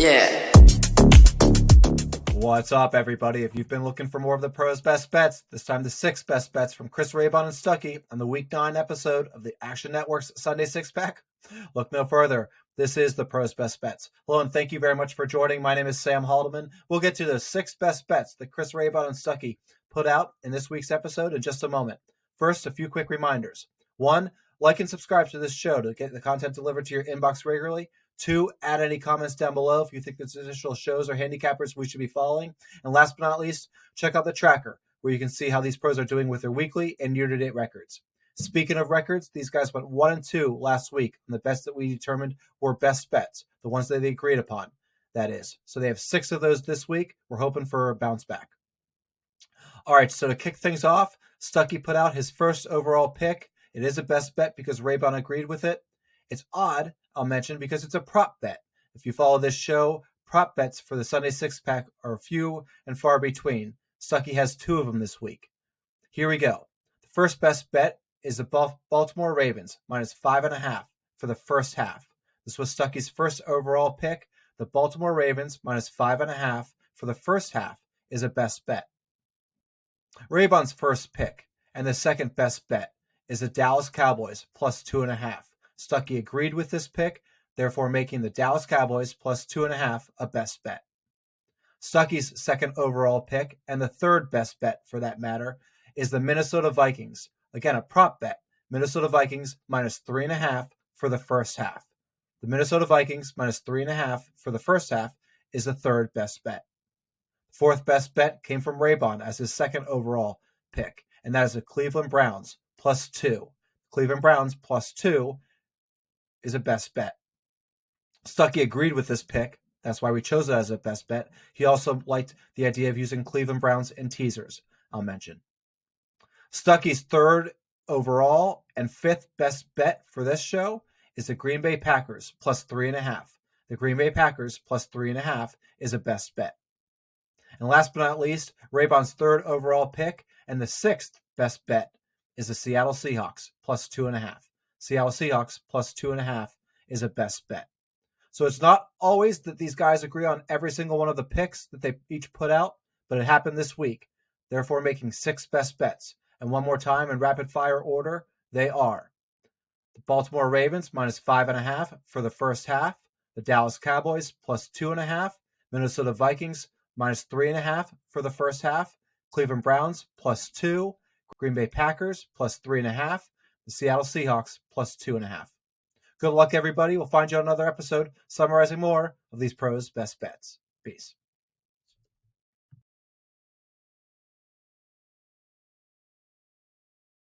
Yeah. What's up, everybody? If you've been looking for more of the Pros Best Bets, this time the 6 best bets from Chris Raybon and Stuckey on the Week 9 episode of the Action Network's Sunday Six Pack, look no further. This is the Pros Best Bets. Hello, and thank you very much for joining. My name is Sam Haldeman. We'll get to the 6 best bets that Chris Raybon and Stuckey put out in this week's episode in just a moment. First, a few quick reminders. 1, like and subscribe to this show to get the content delivered to your inbox regularly. 2, add any comments down below if you think there's additional shows or handicappers we should be following. And last but not least, check out the tracker where you can see how these pros are doing with their weekly and year-to-date records. Speaking of records, these guys went 1-2 last week, and the bets that we determined were best bets, the ones that they agreed upon, that is. So they have 6 of those this week. We're hoping for a bounce back. All right, so to kick things off, Stuckey put out his first overall pick. It is a best bet because Raybon agreed with it. It's odd, I'll mention, because it's a prop bet. If you follow this show, prop bets for the Sunday Six Pack are few and far between. Stuckey has 2 of them this week. Here we go. The first best bet is the Baltimore Ravens, minus 5.5 for the first half. This was Stuckey's first overall pick. The Baltimore Ravens, minus 5.5 for the first half is a best bet. Raybon's first pick and the second best bet is the Dallas Cowboys, plus 2.5. Stuckey agreed with this pick, therefore making the Dallas Cowboys plus 2.5 a best bet. Stuckey's second overall pick, and the third best bet for that matter, is the Minnesota Vikings. Again, a prop bet. Minnesota Vikings minus 3.5 for the first half. The Minnesota Vikings minus 3.5 for the first half is the third best bet. Fourth best bet came from Raybon as his second overall pick, and that is the Cleveland Browns plus 2. Cleveland Browns plus 2 is a best bet. Stuckey agreed with this pick. That's why we chose it as a best bet. He also liked the idea of using Cleveland Browns in teasers, I'll mention. Stuckey's third overall and fifth best bet for this show is the Green Bay Packers plus 3.5. The Green Bay Packers plus 3.5 is a best bet. And last but not least, Raybon's third overall pick and the sixth best bet is the Seattle Seahawks plus 2.5. Seattle Seahawks plus 2.5 is a best bet. So it's not always that these guys agree on every single one of the picks that they each put out, but it happened this week, therefore making 6 best bets. And one more time in rapid fire order, they are the Baltimore Ravens minus 5.5 for the first half, the Dallas Cowboys plus 2.5, Minnesota Vikings minus 3.5 for the first half, Cleveland Browns plus 2, Green Bay Packers plus 3.5, the Seattle Seahawks plus 2.5. Good luck, everybody. We'll find you on another episode summarizing more of these pros' best bets. Peace.